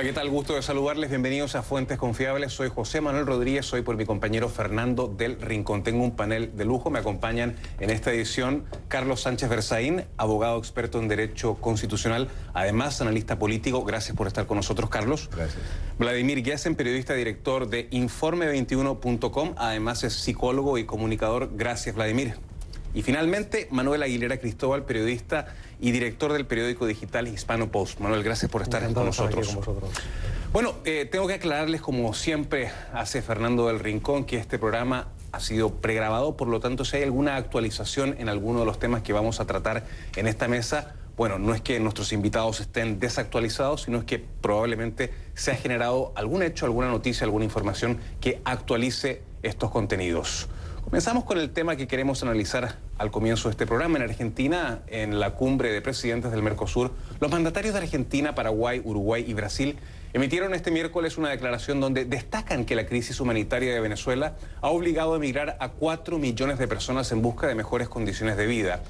Hola, ¿qué tal? Gusto de saludarles. Bienvenidos a Fuentes Confiables. Soy José Manuel Rodríguez, soy por mi compañero Fernando del Rincón. Tengo un panel de lujo. Me acompañan en esta edición Carlos Sánchez Versaín, abogado experto en Derecho Constitucional, además analista político. Gracias por estar con nosotros, Carlos. Gracias. Vladimir Guesen, periodista director de Informe21.com, además es psicólogo y comunicador. Gracias, Vladimir. Y finalmente, Manuel Aguilera Cristóbal, periodista y director del periódico digital Hispano Post. Manuel, gracias por estar con nosotros. Bueno, tengo que aclararles, como siempre hace Fernando del Rincón, que este programa ha sido pregrabado, por lo tanto, si hay alguna actualización en alguno de los temas que vamos a tratar en esta mesa, bueno, no es que nuestros invitados estén desactualizados, sino es que probablemente se ha generado algún hecho, alguna noticia, alguna información que actualice estos contenidos. Comenzamos con el tema que queremos analizar al comienzo de este programa. En Argentina, en la cumbre de presidentes del Mercosur, los mandatarios de Argentina, Paraguay, Uruguay y Brasil emitieron este miércoles una declaración donde destacan que la crisis humanitaria de Venezuela ha obligado a emigrar a 4 millones de personas en busca de mejores condiciones de vida.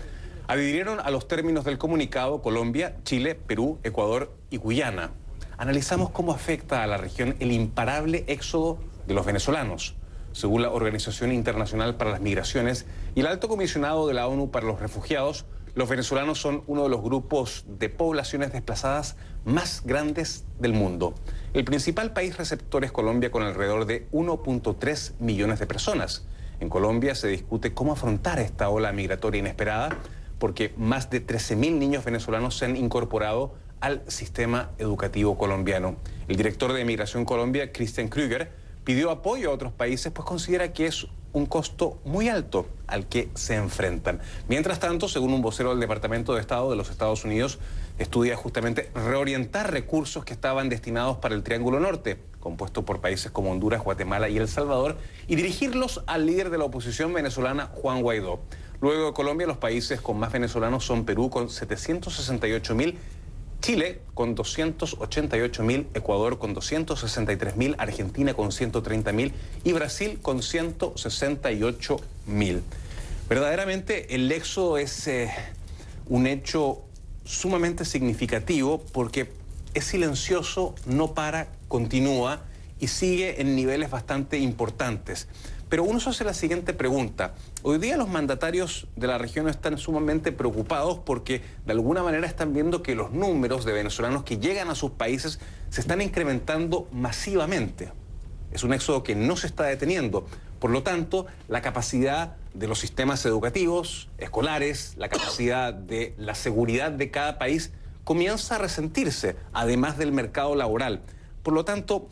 Adhirieron a los términos del comunicado Colombia, Chile, Perú, Ecuador y Guyana. Analizamos cómo afecta a la región el imparable éxodo de los venezolanos. Según la Organización Internacional para las Migraciones y el Alto Comisionado de la ONU para los Refugiados, los venezolanos son uno de los grupos de poblaciones desplazadas más grandes del mundo. El principal país receptor es Colombia, con alrededor de 1.3 millones de personas. En Colombia se discute cómo afrontar esta ola migratoria inesperada, porque más de 13.000 niños venezolanos se han incorporado al sistema educativo colombiano. El director de Migración Colombia, Christian Krüger, pidió apoyo a otros países, pues considera que es un costo muy alto al que se enfrentan. Mientras tanto, según un vocero del Departamento de Estado de los Estados Unidos, estudia justamente reorientar recursos que estaban destinados para el Triángulo Norte, compuesto por países como Honduras, Guatemala y El Salvador, y dirigirlos al líder de la oposición venezolana, Juan Guaidó. Luego de Colombia, los países con más venezolanos son Perú, con 768.000, Chile con 288.000, Ecuador con 263.000, Argentina con 130.000 y Brasil con 168.000. Verdaderamente el éxodo es un hecho sumamente significativo porque es silencioso, no para, continúa y sigue en niveles bastante importantes. Pero uno se hace la siguiente pregunta. Hoy día los mandatarios de la región están sumamente preocupados porque de alguna manera están viendo que los números de venezolanos que llegan a sus países se están incrementando masivamente. Es un éxodo que no se está deteniendo. Por lo tanto, la capacidad de los sistemas educativos, escolares, la capacidad de la seguridad de cada país comienza a resentirse, además del mercado laboral. Por lo tanto,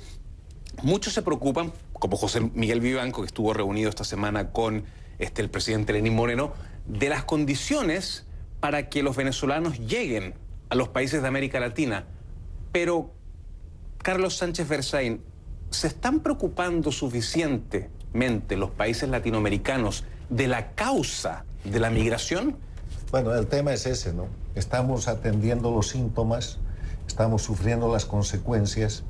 muchos se preocupan, como José Miguel Vivanco, que estuvo reunido esta semana con el presidente Lenín Moreno, de las condiciones para que los venezolanos lleguen a los países de América Latina. Pero, Carlos Sánchez Versaín, ¿se están preocupando suficientemente los países latinoamericanos de la causa de la migración? Bueno, el tema es ese, ¿no? Estamos atendiendo los síntomas, estamos sufriendo las consecuencias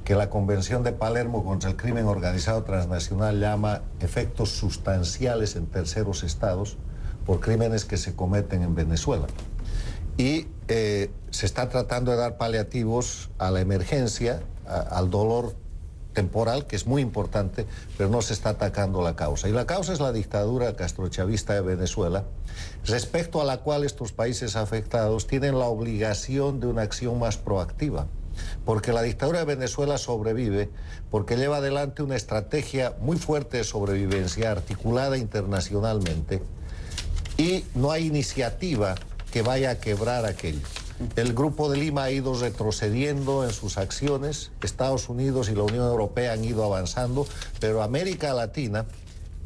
que la Convención de Palermo contra el Crimen Organizado Transnacional llama efectos sustanciales en terceros estados por crímenes que se cometen en Venezuela. Y se está tratando de dar paliativos a la emergencia, al dolor temporal, que es muy importante, pero no se está atacando la causa. Y la causa es la dictadura castrochavista de Venezuela, respecto a la cual estos países afectados tienen la obligación de una acción más proactiva. Porque la dictadura de Venezuela sobrevive porque lleva adelante una estrategia muy fuerte de sobrevivencia, articulada internacionalmente, y no hay iniciativa que vaya a quebrar aquello. El Grupo de Lima ha ido retrocediendo en sus acciones, Estados Unidos y la Unión Europea han ido avanzando, pero América Latina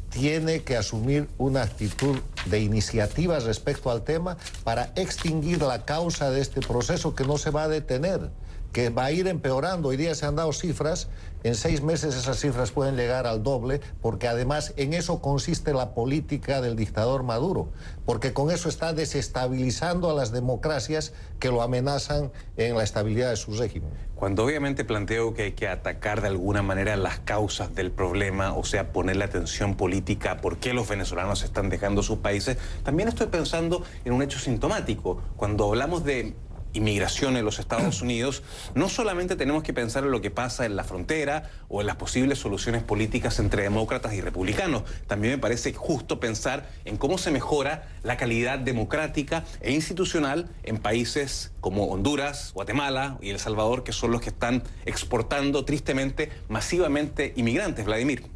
tiene que asumir una actitud de iniciativa respecto al tema para extinguir la causa de este proceso que no se va a detener, que va a ir empeorando. Hoy día se han dado cifras, en 6 meses esas cifras pueden llegar al doble, porque además en eso consiste la política del dictador Maduro, porque con eso está desestabilizando a las democracias que lo amenazan en la estabilidad de su régimen. Cuando obviamente planteo que hay que atacar de alguna manera las causas del problema, o sea, poner la atención política a por qué los venezolanos están dejando sus países, también estoy pensando en un hecho sintomático. Cuando hablamos de inmigración en los Estados Unidos, no solamente tenemos que pensar en lo que pasa en la frontera o en las posibles soluciones políticas entre demócratas y republicanos. También me parece justo pensar en cómo se mejora la calidad democrática e institucional en países como Honduras, Guatemala y El Salvador, que son los que están exportando tristemente masivamente inmigrantes. Vladimir.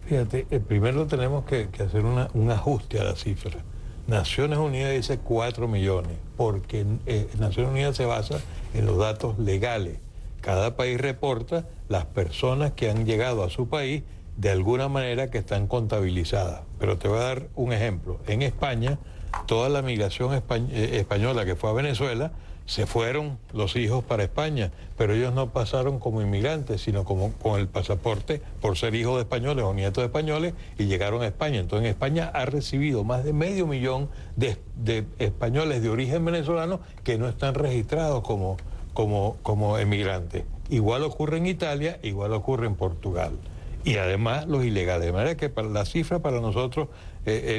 Fíjate, primero tenemos que hacer un ajuste a la cifra. Naciones Unidas dice 4 millones, porque Naciones Unidas se basa en los datos legales. Cada país reporta las personas que han llegado a su país de alguna manera que están contabilizadas. Pero te voy a dar un ejemplo. En España, toda la migración española que fue a Venezuela, se fueron los hijos para España, pero ellos no pasaron como inmigrantes, sino como con el pasaporte por ser hijos de españoles o nietos de españoles y llegaron a España. Entonces España ha recibido más de 500.000 de españoles de origen venezolano que no están registrados como emigrantes. Igual ocurre en Italia, igual ocurre en Portugal. Y además los ilegales. De manera que la cifra para nosotros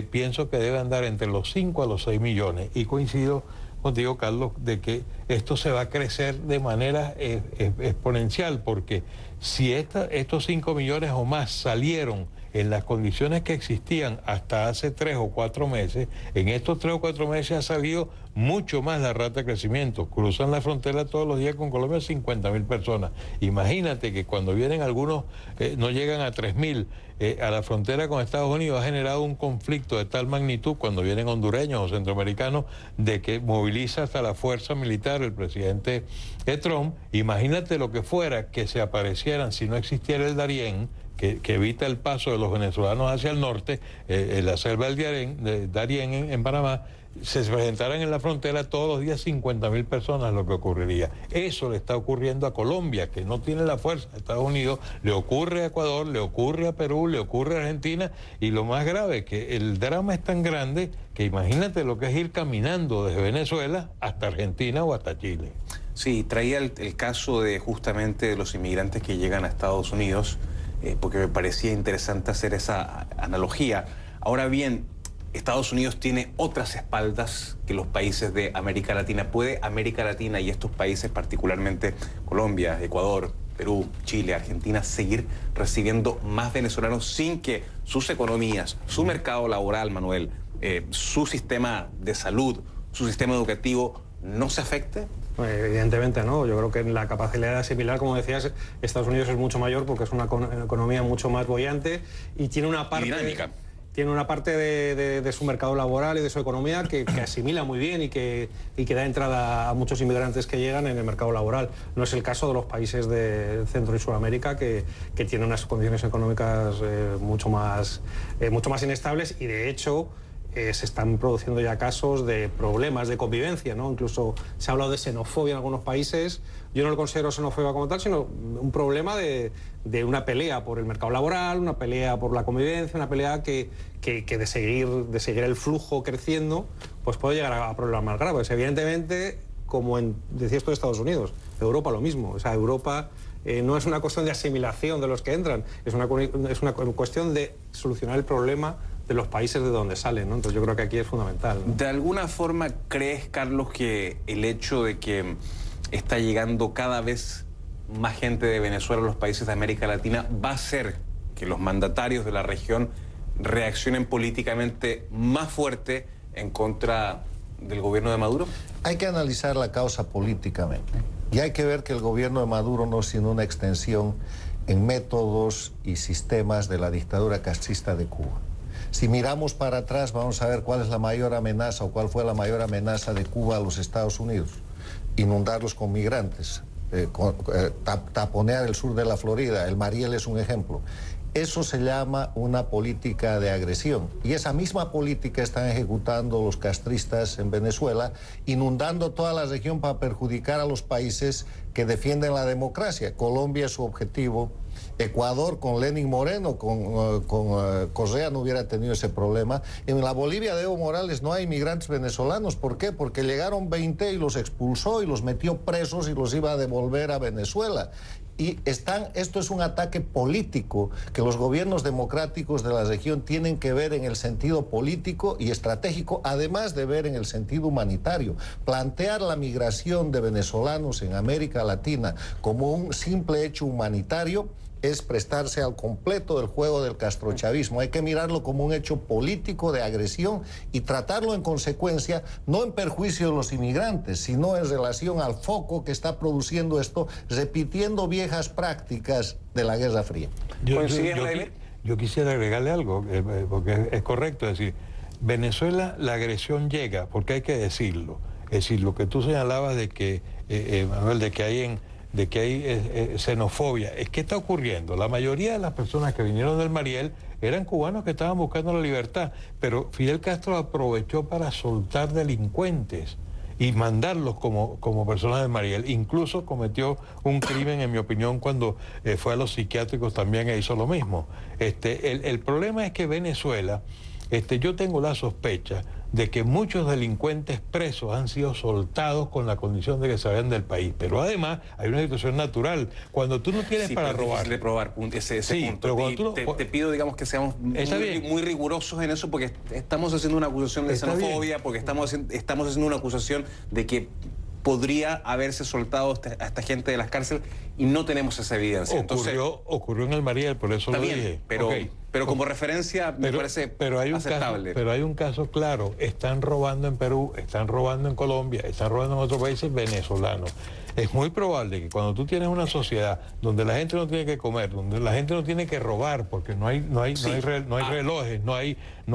pienso que debe andar entre los 5 a los 6 millones. Y coincido contigo, Carlos, de que esto se va a crecer de manera exponencial, porque si estos 5 millones o más salieron en las condiciones que existían hasta hace 3 o 4 meses, en estos 3 o 4 meses ha salido mucho más la rata de crecimiento. Cruzan la frontera todos los días con Colombia 50.000 personas. Imagínate que cuando vienen algunos, no llegan a 3.000, a la frontera con Estados Unidos ha generado un conflicto de tal magnitud cuando vienen hondureños o centroamericanos, de que moviliza hasta la fuerza militar el presidente Trump. Imagínate lo que fuera que se aparecieran si no existiera el Darién, que evita el paso de los venezolanos hacia el norte, la selva del Darién en Panamá, se presentaran en la frontera todos los días 50.000 personas, lo que ocurriría. Eso le está ocurriendo a Colombia, que no tiene la fuerza de Estados Unidos, le ocurre a Ecuador, le ocurre a Perú, le ocurre a Argentina, y lo más grave, que el drama es tan grande que imagínate lo que es ir caminando desde Venezuela hasta Argentina o hasta Chile. Sí, traía el caso de justamente de los inmigrantes que llegan a Estados Unidos, porque me parecía interesante hacer esa analogía. Ahora bien, Estados Unidos tiene otras espaldas que los países de América Latina. ¿Puede América Latina y estos países, particularmente Colombia, Ecuador, Perú, Chile, Argentina, seguir recibiendo más venezolanos sin que sus economías, su mercado laboral, Manuel, su sistema de salud, su sistema educativo no se afecte? Evidentemente no, yo creo que la capacidad de asimilar, como decías, Estados Unidos es mucho mayor porque es una economía mucho más boyante y tiene una parte dinámica. Tiene una parte de su mercado laboral y de su economía que asimila muy bien y que da entrada a muchos inmigrantes que llegan en el mercado laboral. No es el caso de los países de Centro y Sudamérica que tienen unas condiciones económicas mucho más inestables y de hecho se están produciendo ya casos de problemas de convivencia, ¿no? Incluso se ha hablado de xenofobia en algunos países. Yo no lo considero xenofobia como tal, sino un problema de una pelea por el mercado laboral, una pelea por la convivencia, una pelea que de seguir el flujo creciendo, pues puede llegar a problemas más graves. Evidentemente, como decía esto de Estados Unidos, Europa lo mismo. O sea, Europa no es una cuestión de asimilación de los que entran, es una cuestión de solucionar el problema de los países de donde salen, ¿no? Entonces yo creo que aquí es fundamental, ¿no? ¿De alguna forma crees, Carlos, que el hecho de que está llegando cada vez más gente de Venezuela a los países de América Latina va a hacer que los mandatarios de la región reaccionen políticamente más fuerte en contra del gobierno de Maduro? Hay que analizar la causa políticamente y hay que ver que el gobierno de Maduro no es sino una extensión en métodos y sistemas de la dictadura castrista de Cuba. Si miramos para atrás, vamos a ver cuál es la mayor amenaza o cuál fue la mayor amenaza de Cuba a los Estados Unidos. Inundarlos con migrantes, taponear el sur de la Florida, el Mariel es un ejemplo. Eso se llama una política de agresión. Y esa misma política están ejecutando los castristas en Venezuela, inundando toda la región para perjudicar a los países que defienden la democracia. Colombia es su objetivo. Ecuador con Lenín Moreno, con Correa no hubiera tenido ese problema. En la Bolivia de Evo Morales no hay inmigrantes venezolanos. ¿Por qué? Porque llegaron 20 y los expulsó y los metió presos y los iba a devolver a Venezuela. Y esto es un ataque político que los gobiernos democráticos de la región tienen que ver en el sentido político y estratégico, además de ver en el sentido humanitario. Plantear la migración de venezolanos en América Latina como un simple hecho humanitario es prestarse al completo del juego del castrochavismo. Hay que mirarlo como un hecho político de agresión y tratarlo en consecuencia, no en perjuicio de los inmigrantes, sino en relación al foco que está produciendo esto, repitiendo viejas prácticas de la Guerra Fría. Yo quisiera agregarle algo, porque es correcto decir, Venezuela, la agresión llega, porque hay que decirlo. Es decir, lo que tú señalabas de que, Manuel, de que hay xenofobia. Es que está ocurriendo. La mayoría de las personas que vinieron del Mariel eran cubanos que estaban buscando la libertad, pero Fidel Castro aprovechó para soltar delincuentes y mandarlos como personas del Mariel. Incluso cometió un crimen, en mi opinión, cuando fue a los psiquiátricos también e hizo lo mismo. El problema es que Venezuela, yo tengo la sospecha de que muchos delincuentes presos han sido soltados con la condición de que se vayan del país. Pero además hay una situación natural. Cuando tú no tienes para robar... Es difícil de probar ese punto. Te pido, digamos, que seamos muy rigurosos en eso, porque estamos haciendo una acusación de xenofobia, porque estamos haciendo una acusación de que podría haberse soltado a esta gente de las cárceles y no tenemos esa evidencia. Ocurrió en el Mariel, por eso lo dije. Pero como referencia me parece aceptable. Pero hay un caso claro. Están robando en Perú, están robando en Colombia, están robando en otros países venezolanos. Es muy probable que cuando tú tienes una sociedad donde la gente no tiene que comer, donde la gente no tiene que robar, porque no hay relojes, no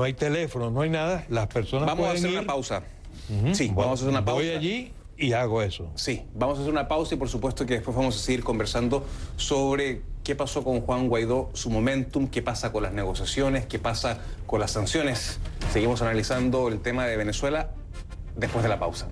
hay teléfonos, no hay nada, las personas vamos a hacer una pausa. Vamos a hacer una pausa. Voy allí y hago eso. Sí, vamos a hacer una pausa y por supuesto que después vamos a seguir conversando sobre qué pasó con Juan Guaidó, su momentum, qué pasa con las negociaciones, qué pasa con las sanciones. Seguimos analizando el tema de Venezuela después de la pausa.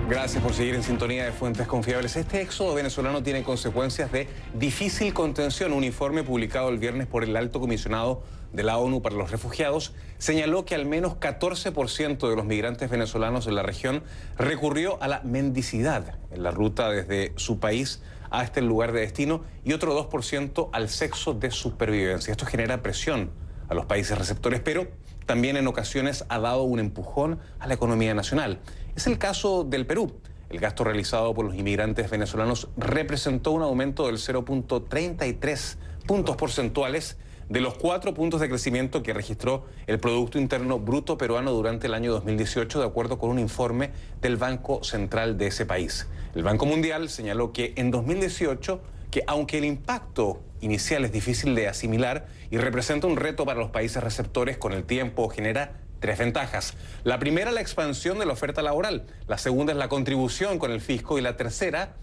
Gracias por seguir en sintonía de Fuentes Confiables. Este éxodo venezolano tiene consecuencias de difícil contención. Un informe publicado el viernes por el Alto Comisionado de la ONU para los Refugiados señaló que al menos 14% de los migrantes venezolanos en la región recurrió a la mendicidad en la ruta desde su país hasta el lugar de destino y otro 2% al sexo de supervivencia. Esto genera presión a los países receptores, pero también en ocasiones ha dado un empujón a la economía nacional. Es el caso del Perú. El gasto realizado por los inmigrantes venezolanos representó un aumento del 0.33 puntos porcentuales de los 4 puntos de crecimiento que registró el Producto Interno Bruto peruano durante el año 2018, de acuerdo con un informe del Banco Central de ese país. El Banco Mundial señaló que en 2018, que aunque el impacto inicial es difícil de asimilar y representa un reto para los países receptores, con el tiempo genera 3 ventajas. La primera, la expansión de la oferta laboral. La segunda es la contribución con el fisco y la tercera,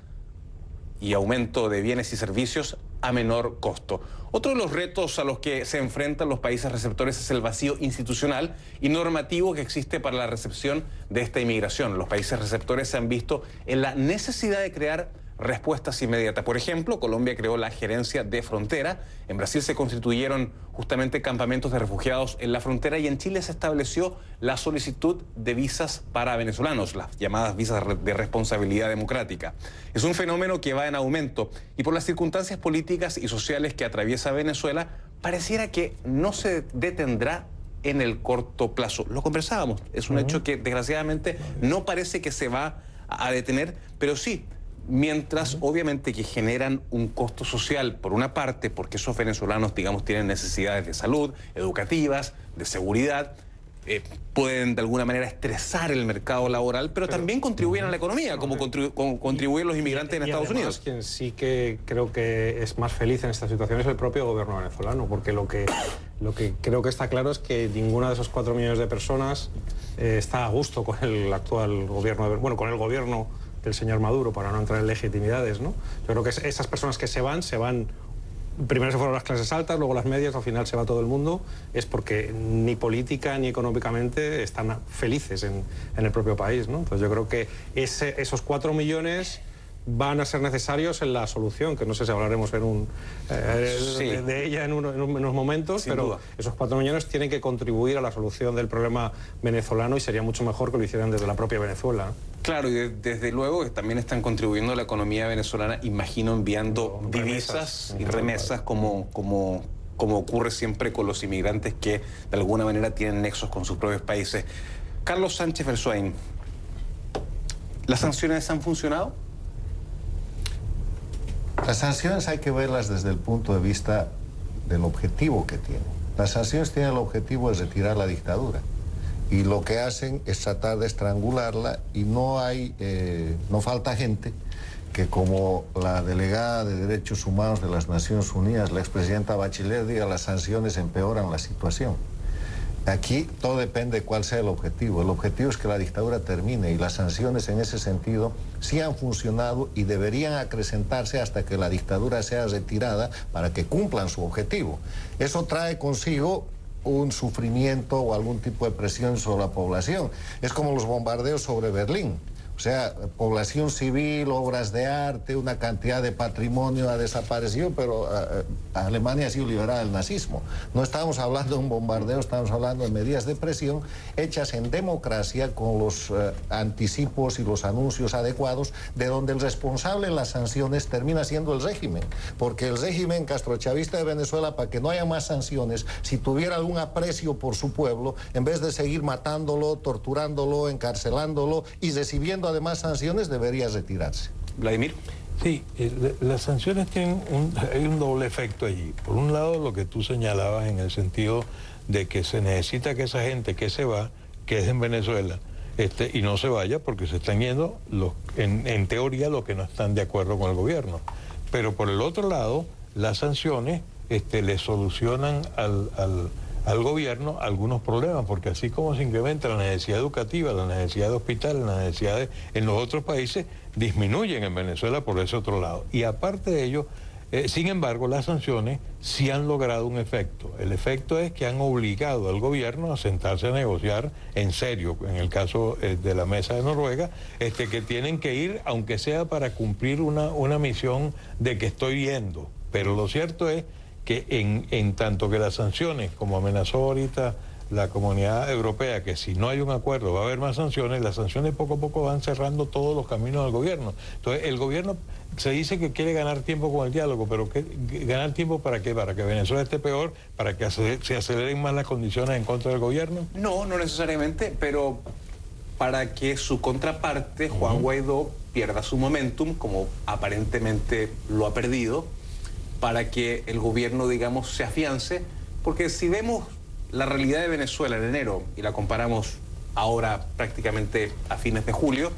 y aumento de bienes y servicios a menor costo. Otro de los retos a los que se enfrentan los países receptores es el vacío institucional y normativo que existe para la recepción de esta inmigración. Los países receptores se han visto en la necesidad de crear respuestas inmediatas. Por ejemplo, Colombia creó la Gerencia de Frontera, en Brasil se constituyeron justamente campamentos de refugiados en la frontera y en Chile se estableció la solicitud de visas para venezolanos, las llamadas visas de responsabilidad democrática. Es un fenómeno que va en aumento y por las circunstancias políticas y sociales que atraviesa Venezuela, pareciera que no se detendrá en el corto plazo. Lo conversábamos, es un hecho que desgraciadamente no parece que se va a detener, pero sí, mientras obviamente que generan un costo social por una parte, porque esos venezolanos, digamos, tienen necesidades de salud, educativas, de seguridad, pueden de alguna manera estresar el mercado laboral, pero también contribuyen a la economía, como contribuyen los inmigrantes en Estados Unidos. Quien sí que creo que es más feliz en esta situación es el propio gobierno venezolano, porque lo que creo que está claro es que ninguna de esos 4 millones de personas está a gusto con el actual gobierno, con el gobierno del señor Maduro, para no entrar en legitimidades, ¿no? Yo creo que esas personas que se van, primero se fueron las clases altas, luego las medias, al final se va todo el mundo, es porque ni política ni económicamente están felices en el propio país, ¿no? Entonces yo creo que esos 4 millones van a ser necesarios en la solución, que no sé si hablaremos de ella en unos momentos, sin pero duda. Esos 4 millones tienen que contribuir a la solución del problema venezolano y sería mucho mejor que lo hicieran desde la propia Venezuela. Claro, y desde luego que también están contribuyendo a la economía venezolana, imagino, enviando divisas y remesas como ocurre siempre con los inmigrantes que de alguna manera tienen nexos con sus propios países. Carlos Sánchez Berzoain, ¿las sanciones han funcionado? Las sanciones hay que verlas desde el punto de vista del objetivo que tienen. Las sanciones tienen el objetivo de retirar la dictadura. Y lo que hacen es tratar de estrangularla, y no falta gente que, como la delegada de Derechos Humanos de las Naciones Unidas, la expresidenta Bachelet, diga las sanciones empeoran la situación. Aquí todo depende de cuál sea el objetivo. El objetivo es que la dictadura termine, y las sanciones en ese sentido sí han funcionado y deberían acrecentarse hasta que la dictadura sea retirada para que cumplan su objetivo. Eso trae consigo un sufrimiento o algún tipo de presión sobre la población. Es como los bombardeos sobre Berlín. O sea, población civil, obras de arte, una cantidad de patrimonio ha desaparecido, pero Alemania ha sido liberada del nazismo. No estamos hablando de un bombardeo, estamos hablando de medidas de presión hechas en democracia, con los anticipos y los anuncios adecuados, de donde el responsable en las sanciones termina siendo el régimen. Porque el régimen castrochavista de Venezuela, para que no haya más sanciones, si tuviera algún aprecio por su pueblo, en vez de seguir matándolo, torturándolo, encarcelándolo y recibiendo además sanciones, debería retirarse. Vladimir. Sí, las sanciones tienen hay un doble efecto allí. Por un lado, lo que tú señalabas en el sentido de que se necesita que esa gente que se va, que es en Venezuela, y no se vaya, porque se están yendo, en teoría, los que no están de acuerdo con el gobierno. Pero por el otro lado, las sanciones le solucionan al gobierno algunos problemas, porque así como se incrementa la necesidad educativa, la necesidad de hospitales, las necesidades en los otros países, disminuyen en Venezuela por ese otro lado. Y aparte de ello, sin embargo, las sanciones sí han logrado un efecto. El efecto es que han obligado al gobierno a sentarse a negociar en serio, en el caso de la mesa de Noruega, que tienen que ir, aunque sea para cumplir una misión de que estoy yendo. Pero lo cierto es que en tanto que las sanciones, como amenazó ahorita la Comunidad Europea, que si no hay un acuerdo va a haber más sanciones, las sanciones poco a poco van cerrando todos los caminos del gobierno. Entonces el gobierno se dice que quiere ganar tiempo con el diálogo, pero ¿ganar tiempo para qué? ¿Para que Venezuela esté peor? ¿Para que se aceleren más las condiciones en contra del gobierno? No, no necesariamente, pero para que su contraparte, Juan Guaidó, pierda su momentum, como aparentemente lo ha perdido, para que el gobierno, digamos, se afiance, porque si vemos la realidad de Venezuela en enero y la comparamos ahora prácticamente a fines de julio,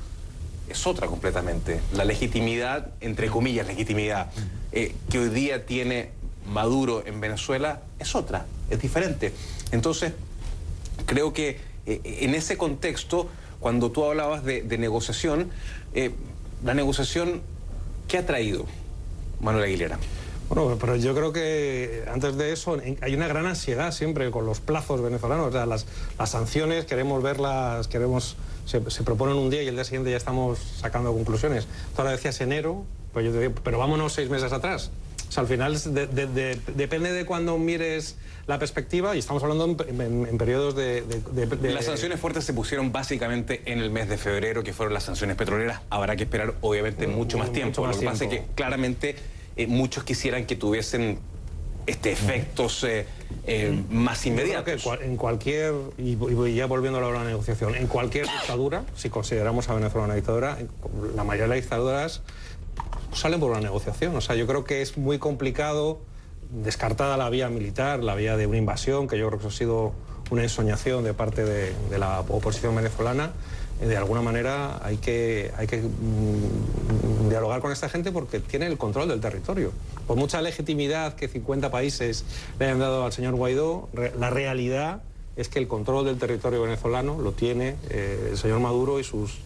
es otra completamente. La legitimidad, entre comillas, legitimidad que hoy día tiene Maduro en Venezuela es otra, es diferente. Entonces, creo que en ese contexto, cuando tú hablabas de negociación, la negociación, ¿qué ha traído, Manuel Aguilera? Bueno, pero yo creo que antes de eso hay una gran ansiedad siempre con los plazos venezolanos. O sea, las sanciones queremos verlas, se proponen un día y el día siguiente ya estamos sacando conclusiones. Tú ahora decías enero, pues yo te digo, pero vámonos 6 meses atrás. O sea, al final depende de cuándo mires la perspectiva, y estamos hablando en periodos de... Las sanciones fuertes se pusieron básicamente en el mes de febrero, que fueron las sanciones petroleras. Habrá que esperar, obviamente, mucho más tiempo. Lo que pasa es que claramente muchos quisieran que tuviesen efectos más inmediatos. Que en cualquier, y ya volviendo a la negociación, en cualquier dictadura, si consideramos a Venezuela una dictadura, la mayoría de las dictaduras salen por una negociación. O sea, yo creo que es muy complicado, descartada la vía militar, la vía de una invasión, que yo creo que eso ha sido una ensoñación de parte de la oposición venezolana. De alguna manera hay que dialogar con esta gente porque tiene el control del territorio. Por mucha legitimidad que 50 países le hayan dado al señor Guaidó, la realidad es que el control del territorio venezolano lo tiene el señor Maduro y sus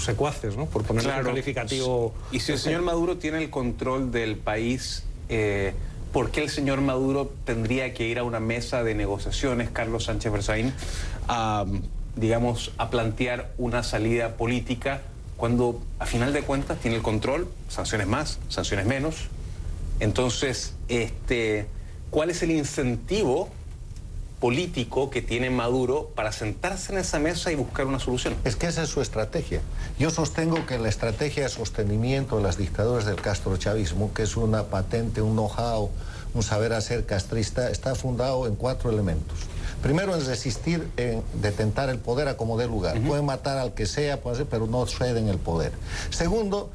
secuaces, ¿no? Por ponerle un calificativo. Y si el señor Maduro tiene el control del país, ¿por qué el señor Maduro tendría que ir a una mesa de negociaciones, Carlos Sánchez Berzoain, digamos, a plantear una salida política cuando a final de cuentas tiene el control? Sanciones más, sanciones menos. Entonces, ¿cuál es el incentivo político que tiene Maduro para sentarse en esa mesa y buscar una solución? Es que esa es su estrategia. Yo sostengo que la estrategia de sostenimiento de las dictaduras del castrochavismo, que es una patente, un know-how, un saber hacer castrista, está fundado en 4 elementos. Primero, en resistir, en detentar el poder a como dé lugar. Pueden matar al que sea, pero no ceden el poder. Segundo,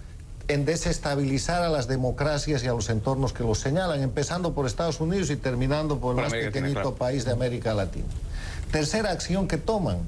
en desestabilizar a las democracias y a los entornos que los señalan, empezando por Estados Unidos y terminando por el más pequeñito país de América Latina. Tercera acción que toman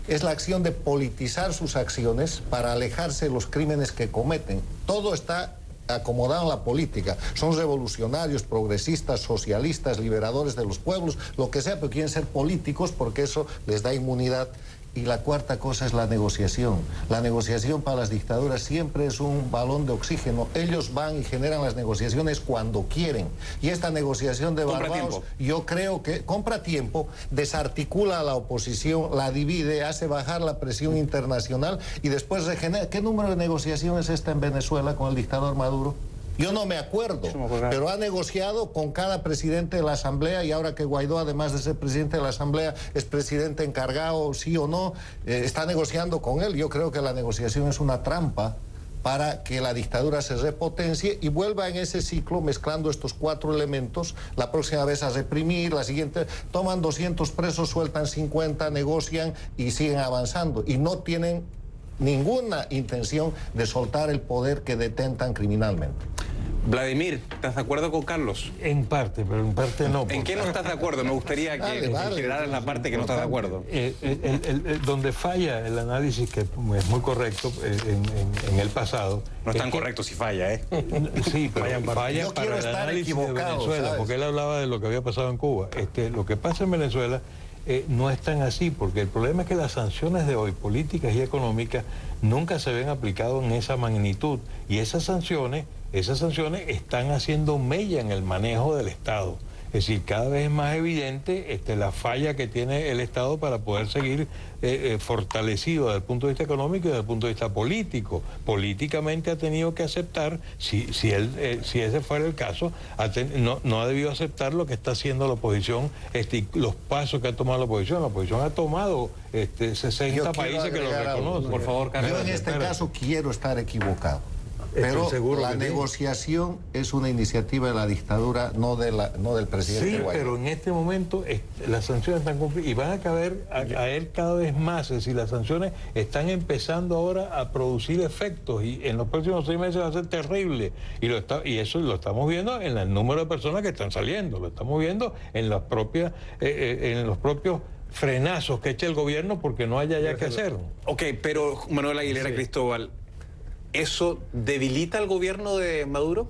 es la acción de politizar sus acciones para alejarse de los crímenes que cometen. Todo está acomodado en la política. Son revolucionarios, progresistas, socialistas, liberadores de los pueblos, lo que sea, pero quieren ser políticos porque eso les da inmunidad. Y la cuarta cosa es la negociación. La negociación para las dictaduras siempre es un balón de oxígeno. Ellos van y generan las negociaciones cuando quieren. Y esta negociación de Barbados, yo creo que compra tiempo, desarticula a la oposición, la divide, hace bajar la presión internacional y después regenera. ¿Qué número de negociaciones está en Venezuela con el dictador Maduro? Yo no me acuerdo, pero ha negociado con cada presidente de la Asamblea y ahora que Guaidó, además de ser presidente de la Asamblea, es presidente encargado, sí o no, está negociando con él. Yo creo que la negociación es una trampa para que la dictadura se repotencie y vuelva en ese ciclo mezclando estos 4 elementos, la próxima vez a reprimir, la siguiente, toman 200 presos, sueltan 50, negocian y siguen avanzando y no tienen ninguna intención de soltar el poder que detentan criminalmente. Vladimir, ¿estás de acuerdo con Carlos? En parte, pero en parte no. ¿En qué no estás de acuerdo? Me gustaría que generaras la parte que no estás de acuerdo. Donde falla el análisis, que es muy correcto en el pasado... No es tan correcto si falla, ¿eh? Sí, pero falla para el estar análisis de Venezuela, ¿sabes? Porque él hablaba de lo que había pasado en Cuba. Lo que pasa en Venezuela no es tan así, porque el problema es que las sanciones de hoy, políticas y económicas, nunca se ven aplicadas en esa magnitud. Y esas sanciones están haciendo mella en el manejo del Estado. Es decir, cada vez es más evidente la falla que tiene el Estado para poder seguir fortalecido desde el punto de vista económico y desde el punto de vista político. Políticamente ha tenido que aceptar, si ese fuera el caso, no ha debido aceptar lo que está haciendo la oposición, los pasos que ha tomado la oposición. La oposición ha tomado 60 países que lo reconocen. Por favor, Carlos. Yo en este caso quiero estar equivocado. Pero la negociación es una iniciativa de la dictadura, no del presidente Sí, Guaidó. pero en este momento las sanciones están cumplidas y van a caer cada vez más. Es decir, las sanciones están empezando ahora a producir efectos y en los próximos 6 meses va a ser terrible. Y eso lo estamos viendo en el número de personas que están saliendo, lo estamos viendo en los propios frenazos que echa el gobierno porque no haya ya que hacer. Ok, pero Manuel Aguilera Cristóbal, ¿eso debilita al gobierno de Maduro?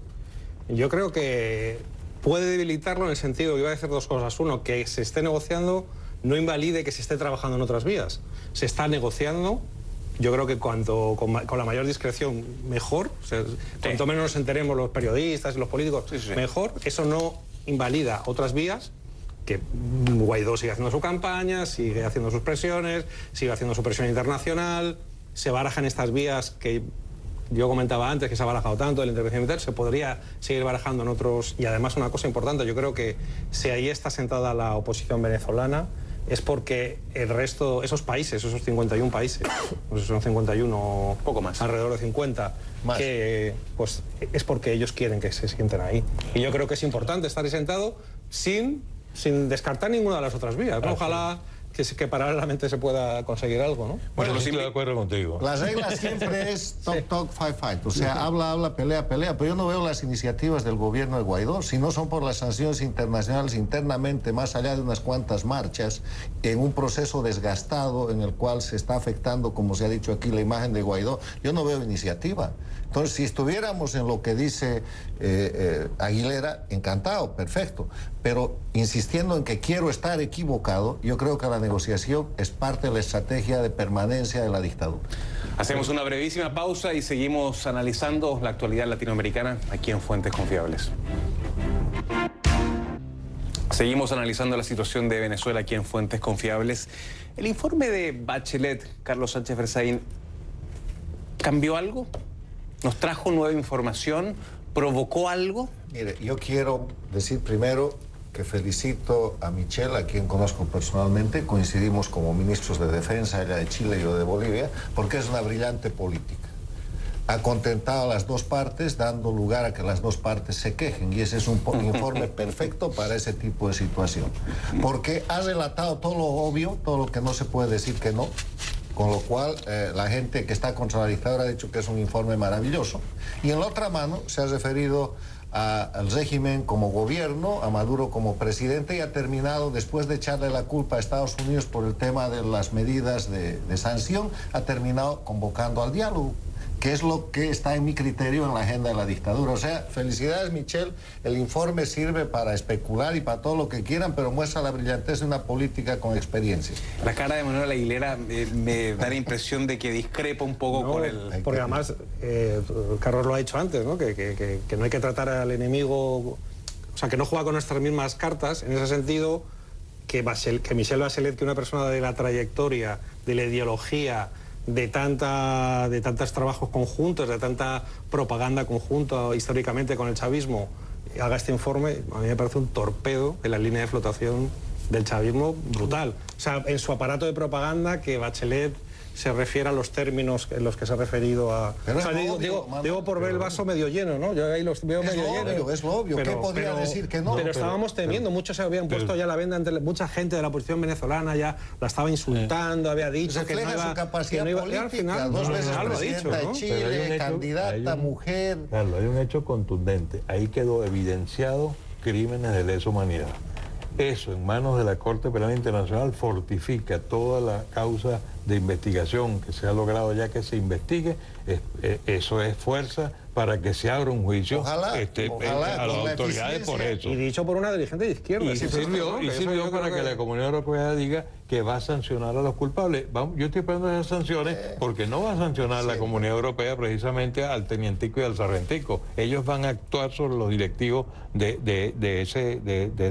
Yo creo que puede debilitarlo en el sentido, iba a decir 2 cosas. Uno, que se esté negociando no invalide que se esté trabajando en otras vías. Se está negociando, yo creo que con la mayor discreción mejor, o sea, cuanto menos nos enteremos los periodistas y los políticos, mejor. Eso no invalida otras vías, que Guaidó sigue haciendo su campaña, sigue haciendo sus presiones, sigue haciendo su presión internacional, se barajan estas vías que yo comentaba antes, que se ha barajado tanto de la intervención militar, se podría seguir barajando en otros. Y además una cosa importante, yo creo que si ahí está sentada la oposición venezolana es porque el resto, esos países, esos 51 países, pues son 51, poco más, alrededor de 50, más, que pues es porque ellos quieren que se sienten ahí. Y yo creo que es importante estar ahí sentado sin descartar ninguna de las otras vías, ¿no? Ojalá que paralelamente se pueda conseguir algo, ¿no? Bueno, sí estoy de acuerdo contigo. La regla siempre es talk, fight. O sea, habla, pelea. Pero yo no veo las iniciativas del gobierno de Guaidó, si no son por las sanciones internacionales internamente, más allá de unas cuantas marchas, en un proceso desgastado en el cual se está afectando, como se ha dicho aquí, la imagen de Guaidó. Yo no veo iniciativa. Entonces, si estuviéramos en lo que dice Aguilera, encantado, perfecto. Pero insistiendo en que quiero estar equivocado, yo creo que la negociación es parte de la estrategia de permanencia de la dictadura. Hacemos una brevísima pausa y seguimos analizando la actualidad latinoamericana aquí en Fuentes Confiables. Seguimos analizando la situación de Venezuela aquí en Fuentes Confiables. El informe de Bachelet, Carlos Sánchez Berzaín, ¿cambió algo? ¿Nos trajo nueva información? ¿Provocó algo? Mire, yo quiero decir primero que felicito a Michelle, a quien conozco personalmente, coincidimos como ministros de Defensa, ella de Chile y yo de Bolivia, porque es una brillante política. Ha contentado a las dos partes, dando lugar a que las dos partes se quejen, y ese es un informe perfecto para ese tipo de situación. Porque ha relatado todo lo obvio, todo lo que no se puede decir que no, con lo cual la gente que está contra la dictadura ha dicho que es un informe maravilloso. Y en la otra mano se ha referido al régimen como gobierno, a Maduro como presidente, y ha terminado, después de echarle la culpa a Estados Unidos por el tema de las medidas de sanción, ha terminado convocando al diálogo, que es lo que está en mi criterio en la agenda de la dictadura. O sea, felicidades, Michelle, el informe sirve para especular y para todo lo que quieran, pero muestra la brillantez de una política con experiencia. La cara de Manuel Aguilera me da la impresión de que discrepa un poco con el... Porque además, Carlos lo ha dicho antes, ¿no? Que no hay que tratar al enemigo, o sea, que no juega con nuestras mismas cartas, en ese sentido, que Michelle Bachelet, que una persona de la trayectoria, de la ideología, de tantos trabajos conjuntos, de tanta propaganda conjunta históricamente con el chavismo, haga este informe, a mí me parece un torpedo en la línea de flotación del chavismo brutal. O sea, en su aparato de propaganda, que Bachelet se refiere a los términos en los que se ha referido a... Pero o sea, digo por ver el vaso medio lleno, ¿no? Yo ahí los veo medio lleno. Es lo obvio, ¿qué podría decir que no? Pero estábamos temiendo, muchos se habían puesto ya la venda entre... Mucha gente de la oposición venezolana ya la estaba insultando, había dicho que no iba... Su capacidad política, al final, dos veces lo ha presidenta dicho, ¿no? de Chile, candidata, mujer... Carlos, hay un hecho contundente. Ahí quedó evidenciado crímenes de lesa humanidad. Eso, en manos de la Corte Penal Internacional, fortifica toda la causa de investigación que se ha logrado ya que se investigue. Eso es fuerza para que se abra un juicio ojalá, a las autoridades por eso. Y dicho por una dirigente de izquierda. Y sirvió para que la Comunidad Europea diga que va a sancionar a los culpables. Yo estoy esperando esas sanciones porque no va a sancionar la Comunidad Europea precisamente al tenientico y al sargentico. Ellos van a actuar sobre los directivos de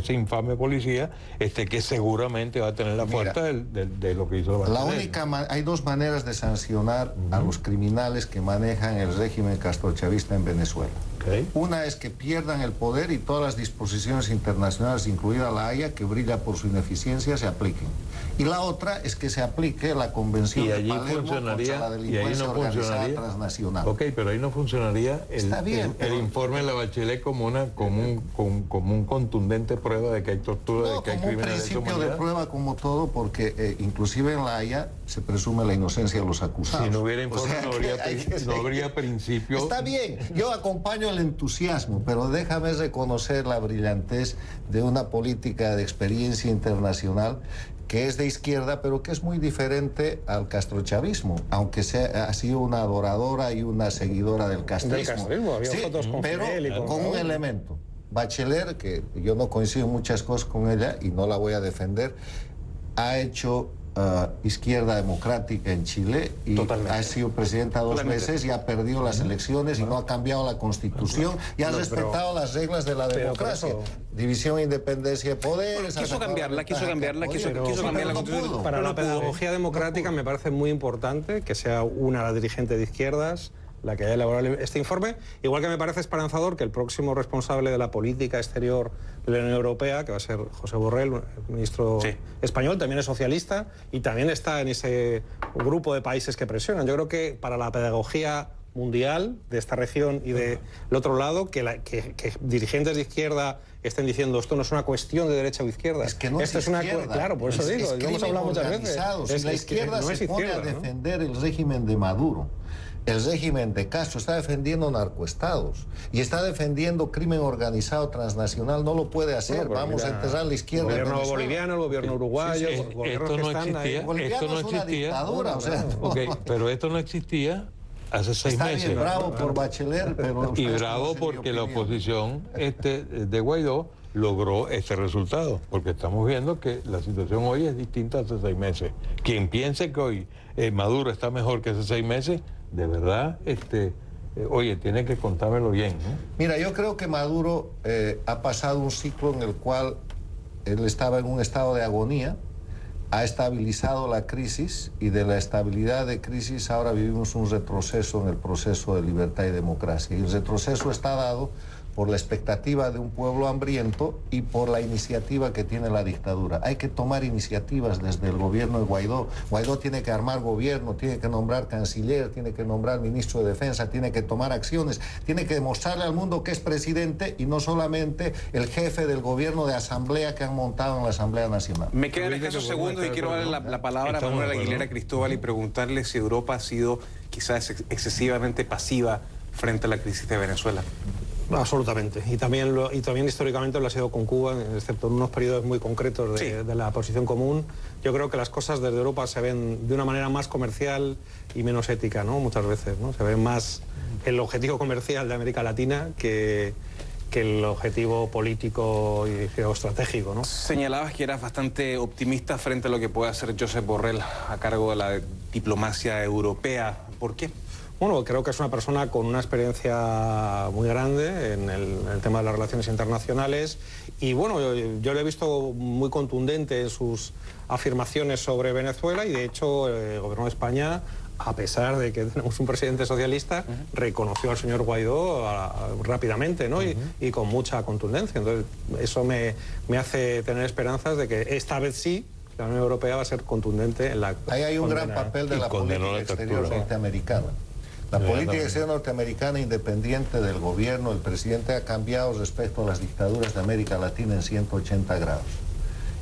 ese infame policía, que seguramente va a tener la fuerza de lo que hizo Bachelet. Hay dos maneras de sancionar a los criminales que manejan el régimen castrochavista en Venezuela. Una es que pierdan el poder y todas las disposiciones internacionales, incluida la Haya, que brilla por su ineficiencia, se apliquen. Y la otra es que se aplique la Convención de Palermo contra la delincuencia organizada transnacional. Ok, pero ahí no funcionaría el informe de la Bachelet como un contundente prueba de que hay tortura, de que hay crímenes de lesa humanidad. Como un principio de prueba, como todo, porque inclusive en la Haya se presume la inocencia de los acusados. Si no hubiera informe, no habría principio. Está bien, yo acompaño el entusiasmo, pero déjame reconocer la brillantez de una política de experiencia internacional que es de izquierda, pero que es muy diferente al castrochavismo, aunque ha sido una adoradora y una seguidora del castrismo. Había fotos con pero Fidel y con un elemento. Bachelet, que yo no coincido en muchas cosas con ella y no la voy a defender, ha hecho izquierda democrática en Chile y ha sido presidenta 2 meses y ha perdido las elecciones y no ha cambiado la constitución y ha respetado las reglas de la democracia. División e independencia de poderes. Quiso cambiarla la constitución. Para la pedagogía democrática me parece muy importante que sea una dirigente de izquierdas la que haya elaborado este informe, igual que me parece esperanzador que el próximo responsable de la política exterior de la Unión Europea, que va a ser José Borrell, ministro español, también es socialista y también está en ese grupo de países que presionan. Yo creo que para la pedagogía mundial de esta región y del otro lado, que dirigentes de izquierda estén diciendo esto no es una cuestión de derecha o izquierda. Es que no es izquierda. Claro, por eso digo, hemos hablado muchas veces. Si la izquierda se pone a defender el régimen de Maduro, el régimen de Castro, está defendiendo narcoestados y está defendiendo crimen organizado transnacional, no lo puede hacer. Vamos a enterrar la izquierda. El gobierno boliviano, el gobierno uruguayo, los gobiernos que están ahí. Esto no existía. Pero esto no existía hace 6 meses. Está bien, bravo por Bachelet, pero... Y bravo porque la oposición de Guaidó logró este resultado, porque estamos viendo que la situación hoy es distinta hace 6 meses. Quien piense que hoy Maduro está mejor que hace 6 meses, de verdad, oye, tiene que contármelo bien, ¿no? Mira, yo creo que Maduro ha pasado un ciclo en el cual él estaba en un estado de agonía, ha estabilizado la crisis y de la estabilidad de crisis ahora vivimos un retroceso en el proceso de libertad y democracia. Y el retroceso está dado por la expectativa de un pueblo hambriento y por la iniciativa que tiene la dictadura. Hay que tomar iniciativas desde el gobierno de Guaidó. Guaidó tiene que armar gobierno, tiene que nombrar canciller, tiene que nombrar ministro de Defensa, tiene que tomar acciones, tiene que demostrarle al mundo que es presidente y no solamente el jefe del gobierno de asamblea que han montado en la Asamblea Nacional. Me quedan escasos segundos y quiero darle la palabra a Manuel Aguilera Cristóbal y preguntarle si Europa ha sido quizás excesivamente pasiva frente a la crisis de Venezuela. Absolutamente. Y también históricamente lo ha sido con Cuba, excepto en unos periodos muy concretos de la posición común. Yo creo que las cosas desde Europa se ven de una manera más comercial y menos ética, ¿no? Muchas veces, ¿no? Se ve más el objetivo comercial de América Latina que el objetivo político y geoestratégico, ¿no? Señalabas que eras bastante optimista frente a lo que puede hacer Josep Borrell a cargo de la diplomacia europea. ¿Por qué? Bueno, creo que es una persona con una experiencia muy grande en el tema de las relaciones internacionales y bueno, yo lo he visto muy contundente en sus afirmaciones sobre Venezuela y de hecho el gobierno de España, a pesar de que tenemos un presidente socialista, reconoció al señor Guaidó rápidamente, ¿no? y con mucha contundencia. Entonces eso me hace tener esperanzas de que esta vez sí la Unión Europea va a ser contundente en la Ahí hay un gran papel de la política exterior norteamericana. La política exterior norteamericana, independiente del gobierno, el presidente ha cambiado respecto a las dictaduras de América Latina en 180 grados.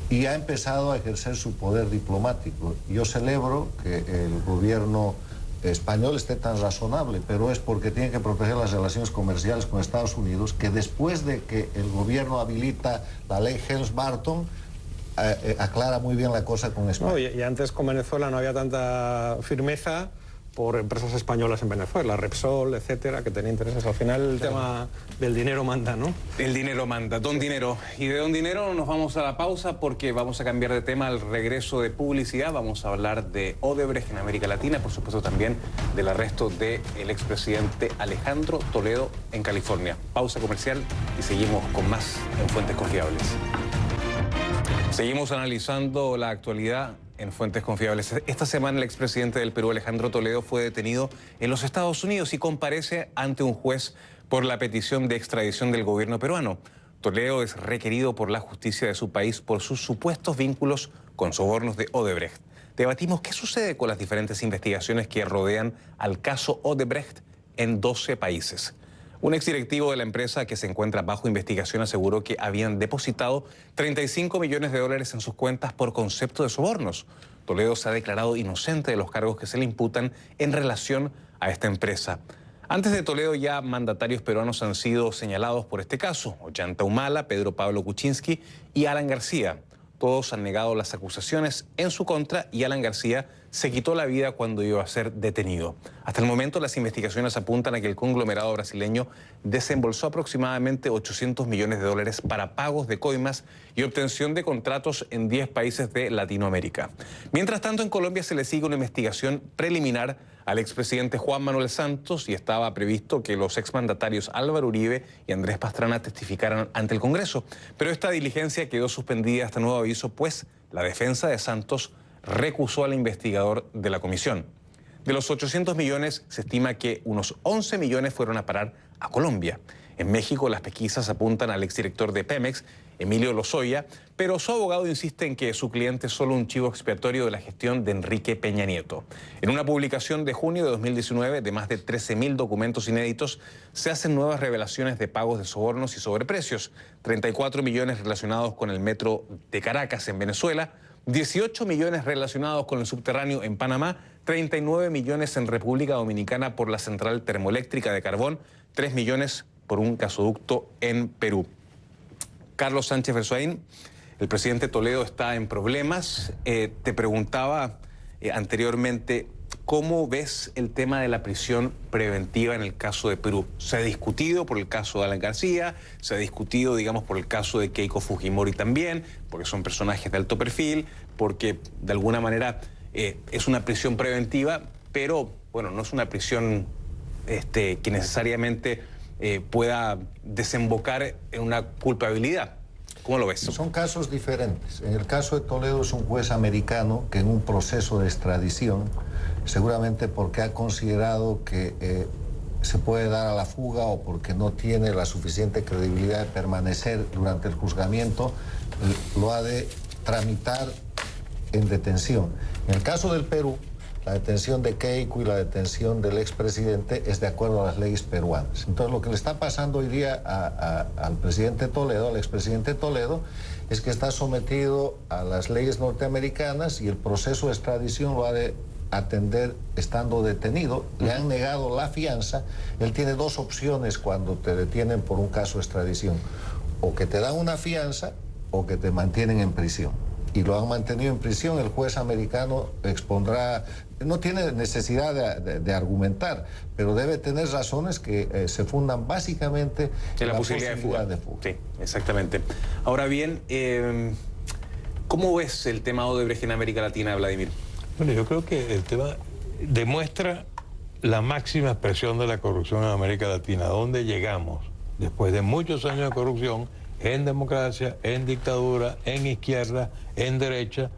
Y ha empezado a ejercer su poder diplomático. Yo celebro que el gobierno español esté tan razonable, pero es porque tiene que proteger las relaciones comerciales con Estados Unidos, que después de que el gobierno habilita la ley Helms-Burton, aclara muy bien la cosa con España. No, y antes con Venezuela no había tanta firmeza por empresas españolas en Venezuela, Repsol, etcétera, que tenía intereses. Al final el tema del dinero manda, ¿no? El dinero manda, don dinero. Y de don dinero nos vamos a la pausa porque vamos a cambiar de tema al regreso de publicidad. Vamos a hablar de Odebrecht en América Latina, por supuesto también del arresto del expresidente Alejandro Toledo en California. Pausa comercial y seguimos con más en Fuentes Confiables. Seguimos analizando la actualidad en Fuentes Confiables. Esta semana el expresidente del Perú, Alejandro Toledo, fue detenido en los Estados Unidos y comparece ante un juez por la petición de extradición del gobierno peruano. Toledo es requerido por la justicia de su país por sus supuestos vínculos con sobornos de Odebrecht. Debatimos qué sucede con las diferentes investigaciones que rodean al caso Odebrecht en 12 países. Un exdirectivo de la empresa que se encuentra bajo investigación aseguró que habían depositado 35 millones de dólares en sus cuentas por concepto de sobornos. Toledo se ha declarado inocente de los cargos que se le imputan en relación a esta empresa. Antes de Toledo ya mandatarios peruanos han sido señalados por este caso: Ollanta Humala, Pedro Pablo Kuczynski y Alan García. Todos han negado las acusaciones en su contra y Alan García se quitó la vida cuando iba a ser detenido. Hasta el momento las investigaciones apuntan a que el conglomerado brasileño desembolsó aproximadamente 800 millones de dólares para pagos de coimas y obtención de contratos en 10 países de Latinoamérica. Mientras tanto, en Colombia se le sigue una investigación preliminar al expresidente Juan Manuel Santos y estaba previsto que los exmandatarios Álvaro Uribe y Andrés Pastrana testificaran ante el Congreso. Pero esta diligencia quedó suspendida hasta nuevo aviso, pues la defensa de Santos recusó al investigador de la comisión. De los 800 millones, se estima que unos 11 millones fueron a parar a Colombia. En México, las pesquisas apuntan al exdirector de Pemex, Emilio Lozoya, pero su abogado insiste en que su cliente es solo un chivo expiatorio de la gestión de Enrique Peña Nieto. En una publicación de junio de 2019 de más de 13.000 documentos inéditos, se hacen nuevas revelaciones de pagos de sobornos y sobreprecios. 34 millones relacionados con el metro de Caracas en Venezuela, 18 millones relacionados con el subterráneo en Panamá, 39 millones en República Dominicana por la central termoeléctrica de carbón, 3 millones por un gasoducto en Perú. Carlos Sánchez Berzoain, el presidente Toledo está en problemas. Te preguntaba anteriormente, ¿cómo ves el tema de la prisión preventiva en el caso de Perú? Se ha discutido por el caso de Alan García, se ha discutido, digamos, por el caso de Keiko Fujimori también, porque son personajes de alto perfil, porque de alguna manera es una prisión preventiva, pero bueno, no es una prisión que necesariamente pueda desembocar en una culpabilidad. ¿Cómo lo ves? Son casos diferentes. En el caso de Toledo es un juez americano que en un proceso de extradición, seguramente porque ha considerado que se puede dar a la fuga o porque no tiene la suficiente credibilidad de permanecer durante el juzgamiento, lo ha de tramitar en detención. En el caso del Perú, la detención de Keiko y la detención del expresidente es de acuerdo a las leyes peruanas. Entonces, lo que le está pasando hoy día al presidente Toledo, al expresidente Toledo, es que está sometido a las leyes norteamericanas y el proceso de extradición lo ha de atender estando detenido. Le han negado la fianza. Él tiene dos opciones cuando te detienen por un caso de extradición: o que te dan una fianza o que te mantienen en prisión. Y lo han mantenido en prisión. El juez americano expondrá, no tiene necesidad de argumentar, pero debe tener razones que se fundan básicamente en la posibilidad de fuga. Sí, exactamente. Ahora bien, ¿cómo ves el tema Odebrecht en América Latina, Vladimir? Bueno, yo creo que el tema demuestra la máxima expresión de la corrupción en América Latina, donde llegamos después de muchos años de corrupción, en democracia, en dictadura, en izquierda, en derecha.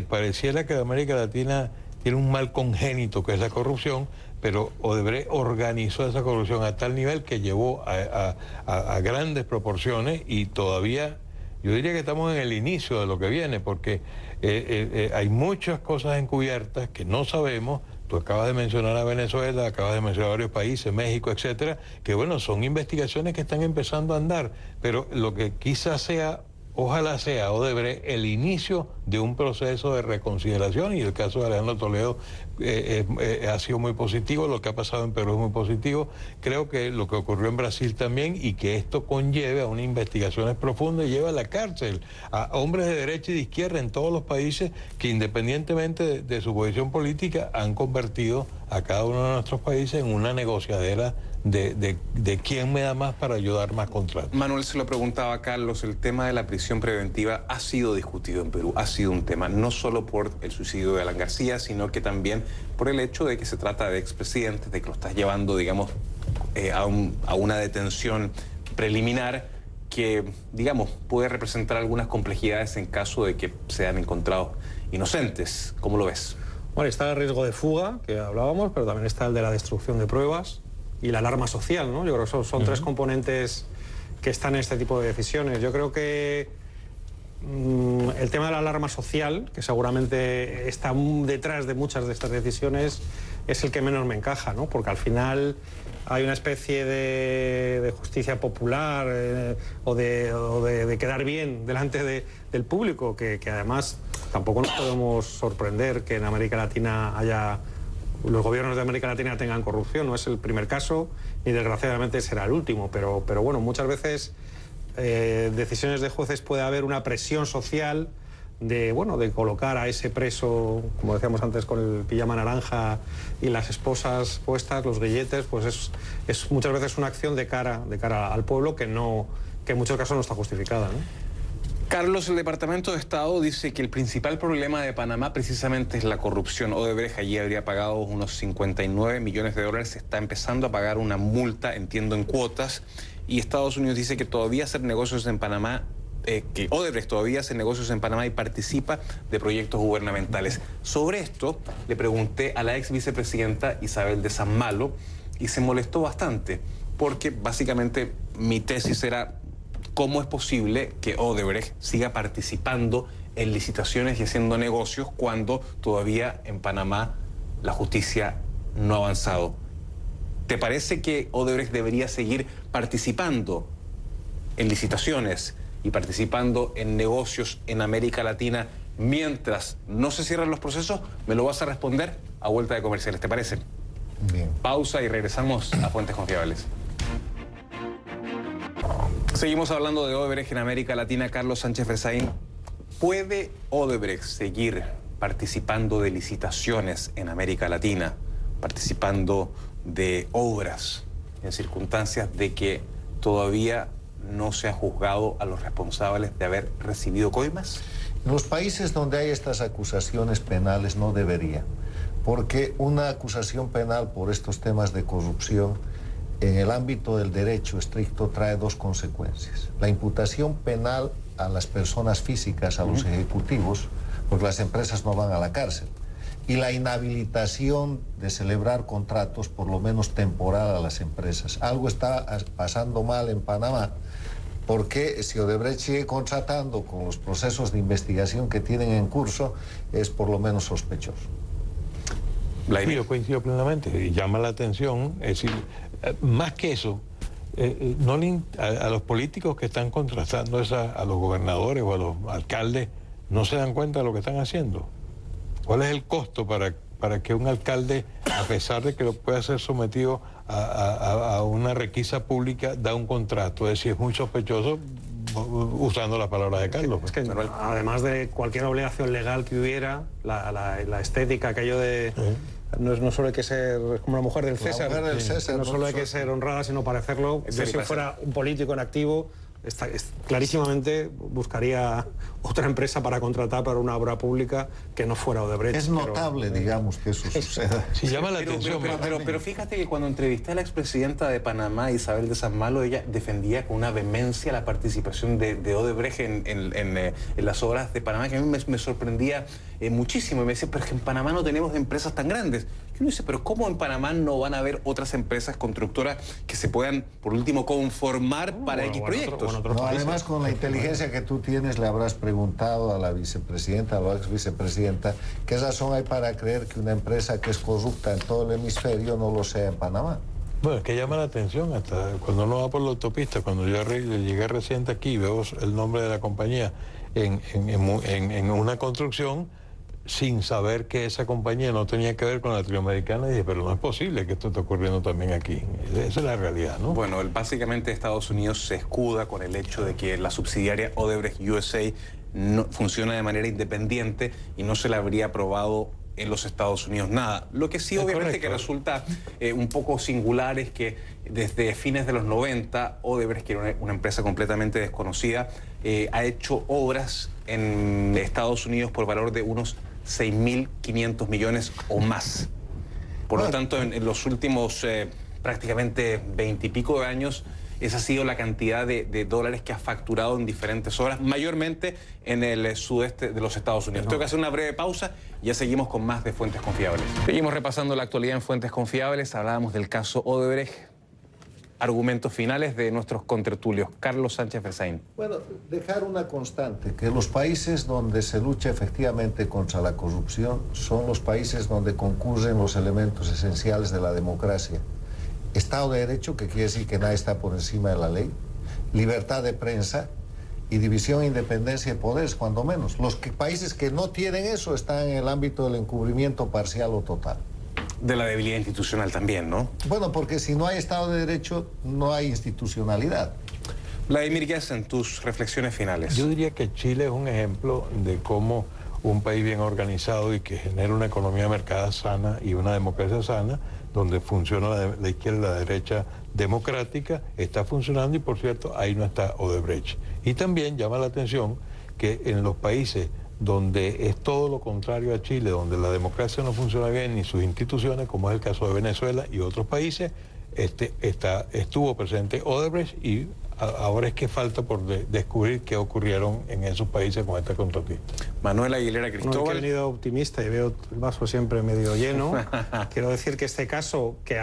Pareciera que América Latina tiene un mal congénito que es la corrupción, pero Odebrecht organizó esa corrupción a tal nivel que llevó a grandes proporciones, y todavía yo diría que estamos en el inicio de lo que viene, porque hay muchas cosas encubiertas que no sabemos. Tú acabas de mencionar a Venezuela, acabas de mencionar varios países, México, etcétera, que bueno, son investigaciones que están empezando a andar, pero lo que quizás sea, ojalá sea Odebrecht el inicio de un proceso de reconsideración, y el caso de Alejandro Toledo ha sido muy positivo, lo que ha pasado en Perú es muy positivo. Creo que lo que ocurrió en Brasil también, y que esto conlleve a unas investigaciones profundas y lleve a la cárcel a hombres de derecha y de izquierda en todos los países que, independientemente de su posición política, han convertido a cada uno de nuestros países en una negociadera de quién me da más para ayudar más contratos. Manuel, se lo preguntaba a Carlos, el tema de la prisión preventiva ha sido discutido en Perú, ha sido un tema, no solo por el suicidio de Alan García, sino que también por el hecho de que se trata de expresidentes, de que lo estás llevando, digamos, a una detención preliminar que, digamos, puede representar algunas complejidades en caso de que sean encontrados inocentes. ¿Cómo lo ves? Bueno, está el riesgo de fuga, que hablábamos, pero también está el de la destrucción de pruebas y la alarma social, ¿no? Yo creo que son tres componentes que están en este tipo de decisiones. Yo creo que el tema de la alarma social, que seguramente está detrás de muchas de estas decisiones, es el que menos me encaja, ¿no? Porque al final hay una especie de justicia popular o de quedar bien delante del público, que además tampoco nos podemos sorprender que en América Latina los gobiernos de América Latina tengan corrupción. No es el primer caso, ni desgraciadamente será el último, pero bueno, muchas veces decisiones de jueces puede haber una presión social de colocar a ese preso, como decíamos antes, con el pijama naranja y las esposas puestas, los grilletes, pues es muchas veces una acción de cara al pueblo que en muchos casos no está justificada, ¿no? Carlos, el Departamento de Estado dice que el principal problema de Panamá precisamente es la corrupción. Odebrecht allí habría pagado unos 59 millones de dólares, está empezando a pagar una multa, entiendo, en cuotas, y Estados Unidos dice que todavía hacer negocios en Panamá, que Odebrecht todavía hace negocios en Panamá y participa de proyectos gubernamentales. Sobre esto le pregunté a la ex vicepresidenta Isabel de San Malo y se molestó bastante, porque básicamente mi tesis era: ¿cómo es posible que Odebrecht siga participando en licitaciones y haciendo negocios cuando todavía en Panamá la justicia no ha avanzado? ¿Te parece que Odebrecht debería seguir participando en licitaciones y participando en negocios en América Latina mientras no se cierran los procesos? Me lo vas a responder a vuelta de comerciales, ¿te parece? Bien. Pausa y regresamos a Fuentes Confiables. Seguimos hablando de Odebrecht en América Latina. Carlos Sánchez Fresaín, ¿puede Odebrecht seguir participando de licitaciones en América Latina, participando de obras en circunstancias de que todavía no se ha juzgado a los responsables de haber recibido coimas? En los países donde hay estas acusaciones penales no debería, porque una acusación penal por estos temas de corrupción en el ámbito del derecho estricto trae dos consecuencias. La imputación penal a las personas físicas, a los ejecutivos, porque las empresas no van a la cárcel. y la inhabilitación de celebrar contratos, por lo menos temporal, a las empresas. Algo está pasando mal en Panamá, porque si Odebrecht sigue contratando con los procesos de investigación que tienen en curso, es por lo menos sospechoso. Sí, yo coincido plenamente y llama la atención, es decir, más que eso, a los políticos que están contratando a los gobernadores o a los alcaldes, no se dan cuenta de lo que están haciendo. ¿Cuál es el costo para que un alcalde, a pesar de que lo pueda ser sometido a una requisa pública, da un contrato? Es decir, es muy sospechoso, usando las palabras de Carlos. Es que, además de cualquier obligación legal que hubiera, la estética, aquello de... No solo hay que ser como la mujer del César, no solo hay que ser honrada, sino parecerlo. Yo, si fuera un político en activo, clarísimamente buscaría otra empresa para contratar para una obra pública que no fuera Odebrecht. Es notable, digamos, que eso suceda. Sí, llama la atención. Pero fíjate que cuando entrevisté a la expresidenta de Panamá, Isabel de San Malo, ella defendía con una vehemencia la participación de Odebrecht en las obras de Panamá, que a mí me sorprendía muchísimo. Y me decía, pero es que en Panamá no tenemos empresas tan grandes. Yo no sé, pero ¿cómo en Panamá no van a haber otras empresas constructoras que se puedan, por último, conformar para X proyectos? No, además, con la inteligencia que tú tienes, le habrás preguntado a la vicepresidenta, a la ex vicepresidenta, ¿qué razón hay para creer que una empresa que es corrupta en todo el hemisferio no lo sea en Panamá? Bueno, es que llama la atención, hasta cuando uno va por la autopista, cuando yo llegué reciente aquí, veo el nombre de la compañía en una construcción, sin saber que esa compañía no tenía que ver con la latinoamericana, y dije, pero no es posible que esto esté ocurriendo también aquí. Esa es la realidad, ¿no? Bueno, básicamente Estados Unidos se escuda con el hecho de que la subsidiaria Odebrecht USA no funciona de manera independiente y no se le habría aprobado en los Estados Unidos nada. Lo que sí, obviamente, que resulta un poco singular es que desde fines de los 90, Odebrecht, que era una empresa completamente desconocida, ha hecho obras en Estados Unidos por valor de unos 6.500 millones o más. Por lo tanto, en los últimos prácticamente 20 y pico de años, esa ha sido la cantidad de dólares que ha facturado en diferentes obras, mayormente en el sudeste de los Estados Unidos. Tengo que hacer una breve pausa y ya seguimos con más de Fuentes Confiables. Seguimos repasando la actualidad en Fuentes Confiables. Hablábamos del caso Odebrecht. Argumentos finales de nuestros contertulios. Carlos Sánchez Berzaín. Bueno, dejar una constante, que los países donde se lucha efectivamente contra la corrupción son los países donde concurren los elementos esenciales de la democracia. Estado de Derecho, que quiere decir que nadie está por encima de la ley, libertad de prensa y división e independencia de poderes, cuando menos. Los países que no tienen eso están en el ámbito del encubrimiento parcial o total. De la debilidad institucional también, ¿no? Bueno, porque si no hay Estado de Derecho, no hay institucionalidad. Vladimir Gessen, tus reflexiones finales. Yo diría que Chile es un ejemplo de cómo un país bien organizado y que genera una economía de mercado sana y una democracia sana, donde funciona la izquierda y la derecha democrática, está funcionando, y por cierto, ahí no está Odebrecht. Y también llama la atención que en los países donde es todo lo contrario a Chile, donde la democracia no funciona bien ni sus instituciones, como es el caso de Venezuela y otros países, estuvo presente Odebrecht, y ahora es que falta por descubrir qué ocurrieron en esos países con esta contratista. Manuel Aguilera Cristóbal. No, he venido optimista y veo el vaso siempre medio lleno. Quiero decir que este caso que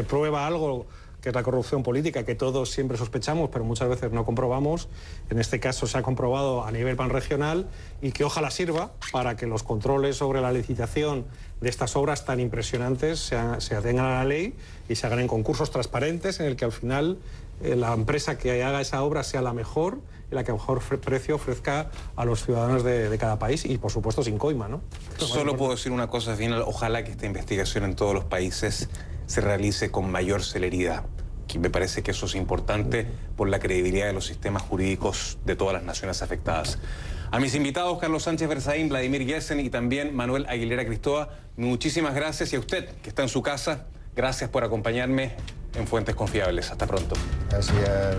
prueba algo, que es la corrupción política, que todos siempre sospechamos, pero muchas veces no comprobamos. En este caso se ha comprobado a nivel panregional, y que ojalá sirva para que los controles sobre la licitación de estas obras tan impresionantes se atengan a la ley y se hagan en concursos transparentes, en el que al final la empresa que haga esa obra sea la mejor y la que a mejor precio ofrezca a los ciudadanos de cada país, y por supuesto sin coima, ¿no? Solo puedo decir una cosa final: ojalá que esta investigación en todos los países se realice con mayor celeridad. Que me parece que eso es importante por la credibilidad de los sistemas jurídicos de todas las naciones afectadas. A mis invitados, Carlos Sánchez Berzaín, Vladimir Gessen y también Manuel Aguilera Cristóbal, muchísimas gracias. Y a usted, que está en su casa, gracias por acompañarme en Fuentes Confiables. Hasta pronto. Gracias.